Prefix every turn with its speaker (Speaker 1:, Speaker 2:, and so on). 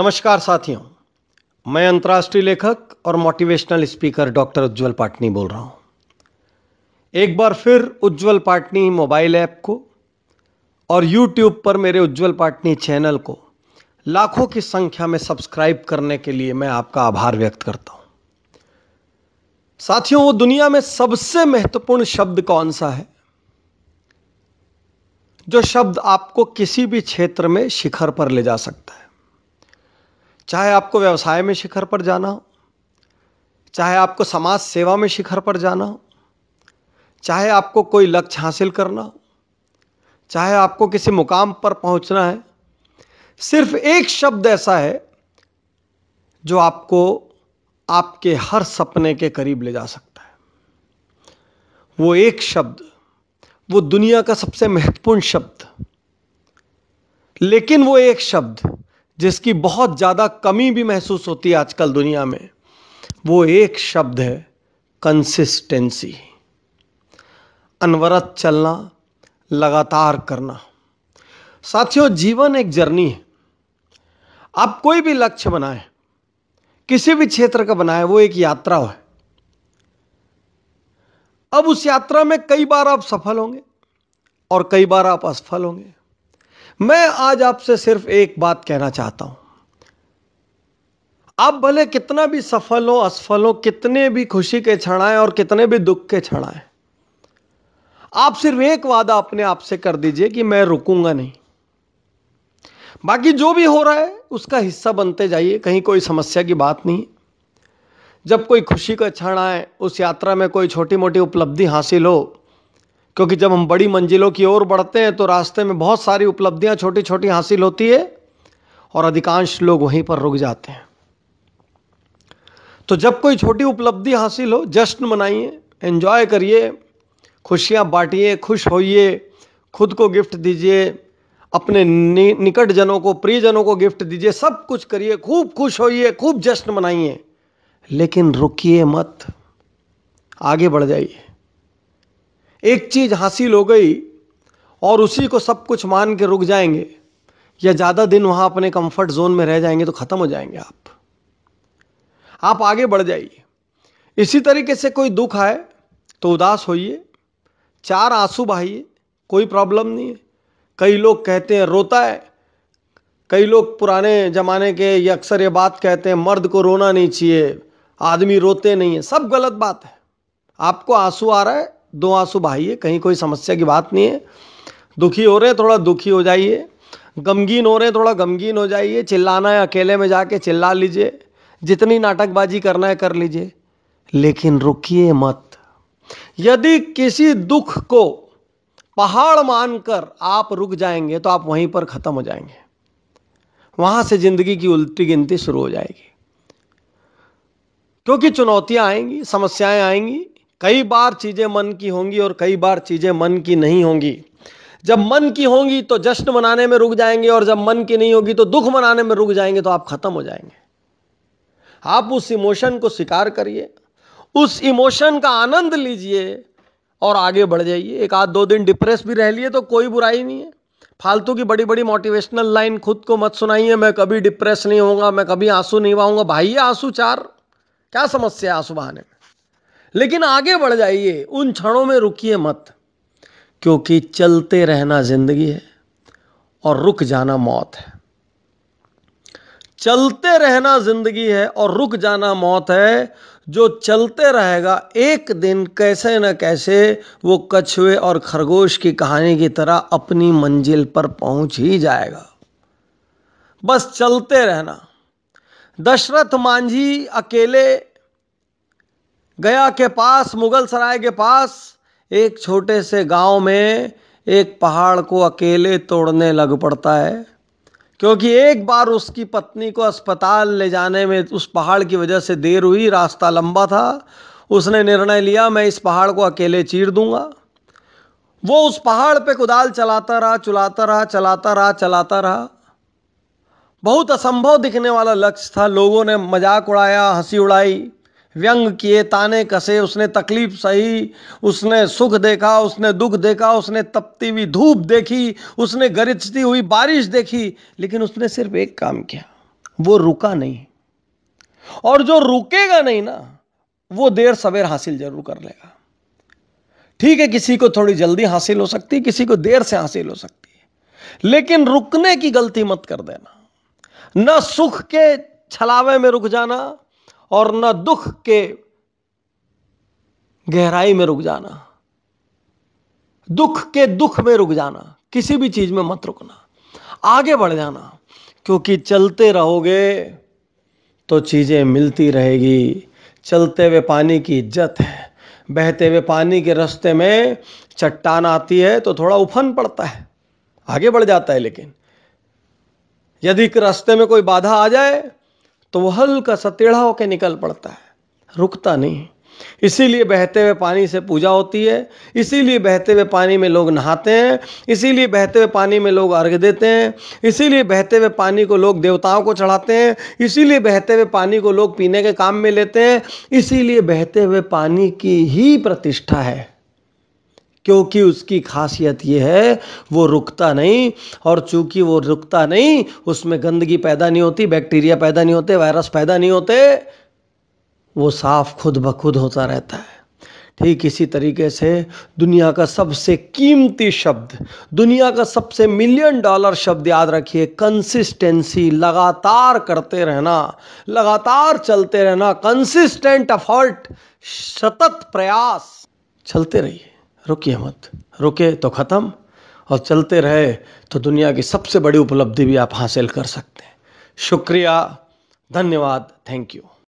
Speaker 1: नमस्कार साथियों, मैं अंतर्राष्ट्रीय लेखक और मोटिवेशनल स्पीकर डॉक्टर उज्ज्वल पाटनी बोल रहा हूं। एक बार फिर उज्ज्वल पाटनी मोबाइल ऐप को और यूट्यूब पर मेरे उज्ज्वल पाटनी चैनल को लाखों की संख्या में सब्सक्राइब करने के लिए मैं आपका आभार व्यक्त करता हूं। साथियों, वो दुनिया में सबसे महत्वपूर्ण शब्द कौन सा है जो शब्द आपको किसी भी क्षेत्र में शिखर पर ले जा सकता है? चाहे आपको व्यवसाय में शिखर पर जाना हो, चाहे आपको समाज सेवा में शिखर पर जाना हो, चाहे आपको कोई लक्ष्य हासिल करना हो, चाहे आपको किसी मुकाम पर पहुंचना है, सिर्फ एक शब्द ऐसा है जो आपको आपके हर सपने के करीब ले जा सकता है। वो एक शब्द, वो दुनिया का सबसे महत्वपूर्ण शब्द, लेकिन वो एक शब्द जिसकी बहुत ज्यादा कमी भी महसूस होती है आजकल दुनिया में, वो एक शब्द है कंसिस्टेंसी। अनवरत चलना, लगातार करना। साथियों, जीवन एक जर्नी है। आप कोई भी लक्ष्य बनाएं, किसी भी क्षेत्र का बनाएं, वो एक यात्रा है। अब उस यात्रा में कई बार आप सफल होंगे और कई बार आप असफल होंगे। मैं आज आपसे सिर्फ एक बात कहना चाहता हूं। आप भले कितना भी सफल हो, असफल हो, कितने भी खुशी के क्षण आए और कितने भी दुख के क्षण आए, आप सिर्फ एक वादा अपने आप से कर दीजिए कि मैं रुकूंगा नहीं। बाकी जो भी हो रहा है उसका हिस्सा बनते जाइए, कहीं कोई समस्या की बात नहीं। जब कोई खुशी का क्षण आए, उस यात्रा में कोई छोटी मोटी उपलब्धि हासिल हो, क्योंकि जब हम बड़ी मंजिलों की ओर बढ़ते हैं तो रास्ते में बहुत सारी उपलब्धियां छोटी छोटी हासिल होती है और अधिकांश लोग वहीं पर रुक जाते हैं। तो जब कोई छोटी उपलब्धि हासिल हो, जश्न मनाइए, एंजॉय करिए, खुशियां बांटिए, खुश होइए, खुद को गिफ्ट दीजिए, अपने निकट जनों को, प्रियजनों को गिफ्ट दीजिए, सब कुछ करिए, खूब खुश होइए, खूब जश्न मनाइए, लेकिन रुकिए मत, आगे बढ़ जाइए। एक चीज हासिल हो गई और उसी को सब कुछ मान के रुक जाएंगे या ज्यादा दिन वहां अपने कंफर्ट जोन में रह जाएंगे तो खत्म हो जाएंगे आप आगे बढ़ जाइए। इसी तरीके से कोई दुख आए तो उदास होइए, चार आंसू बहाइए, कोई प्रॉब्लम नहीं है। कई लोग कहते हैं रोता है, कई लोग पुराने जमाने के ये अक्सर ये बात कहते हैं मर्द को रोना नहीं चाहिए, आदमी रोते नहीं है। सब गलत बात है। आपको आंसू आ रहा है, दो आंसू बहाइए, कहीं कोई समस्या की बात नहीं है। दुखी हो रहे हैं, थोड़ा दुखी हो जाइए। गमगीन हो रहे हैं, थोड़ा गमगीन हो जाइए। चिल्लाना है, अकेले में जाके चिल्ला लीजिए, जितनी नाटकबाजी करना है कर लीजिए, लेकिन रुकिए मत। यदि किसी दुख को पहाड़ मानकर आप रुक जाएंगे तो आप वहीं पर खत्म हो जाएंगे। वहां से जिंदगी की उल्टी गिनती शुरू हो जाएगी, क्योंकि चुनौतियां आएंगी, समस्याएं आएंगी। कई बार चीजें मन की होंगी और कई बार चीजें मन की नहीं होंगी। जब मन की होंगी तो जश्न मनाने में रुक जाएंगे और जब मन की नहीं होगी तो दुख मनाने में रुक जाएंगे, तो आप खत्म हो जाएंगे। आप उस इमोशन को स्वीकार करिए, उस इमोशन का आनंद लीजिए और आगे बढ़ जाइए। एक आध दो दिन डिप्रेस भी रह लिए तो कोई बुराई नहीं है। फालतू की बड़ी बड़ी मोटिवेशनल लाइन खुद को मत सुनाइए, मैं कभी डिप्रेस नहीं होऊंगा, मैं कभी आंसू नहीं बहाऊंगा। भाई आंसू चार, क्या समस्या है आंसू बहाने में? लेकिन आगे बढ़ जाइए, उन क्षणों में रुकिए मत, क्योंकि चलते रहना जिंदगी है और रुक जाना मौत है। चलते रहना जिंदगी है और रुक जाना मौत है। जो चलते रहेगा एक दिन कैसे न कैसे वो कछुए और खरगोश की कहानी की तरह अपनी मंजिल पर पहुंच ही जाएगा। बस चलते रहना। दशरथ मांझी अकेले गया के पास, मुगल सराय के पास, एक छोटे से गांव में एक पहाड़ को अकेले तोड़ने लग पड़ता है, क्योंकि एक बार उसकी पत्नी को अस्पताल ले जाने में उस पहाड़ की वजह से देर हुई, रास्ता लंबा था। उसने निर्णय लिया मैं इस पहाड़ को अकेले चीर दूंगा। वो उस पहाड़ पे कुदाल चलाता रहा, चलाता रहा, चलाता रहा, चलाता रहा। बहुत असंभव दिखने वाला लक्ष्य था। लोगों ने मजाक उड़ाया, हंसी उड़ाई, व्यंग किए, ताने कसे। उसने तकलीफ सही, उसने सुख देखा, उसने दुख देखा, उसने तपती हुई धूप देखी, उसने गरजती हुई बारिश देखी, लेकिन उसने सिर्फ एक काम किया। वो रुका नहीं, और जो रुकेगा नहीं ना, वो देर सवेर हासिल जरूर कर लेगा। ठीक है, किसी को थोड़ी जल्दी हासिल हो सकती है, किसी को देर से हासिल हो सकती है, लेकिन रुकने की गलती मत कर देना। न सुख के छलावे में रुक जाना और न दुख के गहराई में रुक जाना, दुख के दुख में रुक जाना, किसी भी चीज में मत रुकना, आगे बढ़ जाना, क्योंकि चलते रहोगे तो चीजें मिलती रहेगी। चलते हुए पानी की इज्जत है। बहते हुए पानी के रास्ते में चट्टान आती है तो थोड़ा उफन पड़ता है, आगे बढ़ जाता है, लेकिन यदि रास्ते में कोई बाधा आ जाए तो वो हल्का सा टेढ़ा होकर निकल पड़ता है, रुकता नहीं। इसीलिए बहते हुए पानी से पूजा होती है, इसीलिए बहते हुए पानी में लोग नहाते हैं, इसीलिए बहते हुए पानी में लोग अर्घ देते हैं, इसीलिए बहते हुए पानी को लोग देवताओं को चढ़ाते हैं, इसीलिए बहते हुए पानी को लोग पीने के काम में लेते हैं, इसीलिए बहते हुए पानी की ही प्रतिष्ठा है, क्योंकि उसकी खासियत यह है वो रुकता नहीं, और चूंकि वो रुकता नहीं, उसमें गंदगी पैदा नहीं होती, बैक्टीरिया पैदा नहीं होते, वायरस पैदा नहीं होते, वो साफ खुद ब खुद होता रहता है। ठीक इसी तरीके से दुनिया का सबसे कीमती शब्द, दुनिया का सबसे $1,000,000 शब्द याद रखिए, कंसिस्टेंसी। लगातार करते रहना, लगातार चलते रहना, कंसिस्टेंट एफर्ट, सतत प्रयास। चलते रहिए, रुकिए मत। रुके तो खत्म, और चलते रहे तो दुनिया की सबसे बड़ी उपलब्धि भी आप हासिल कर सकते हैं। शुक्रिया, धन्यवाद, थैंक यू।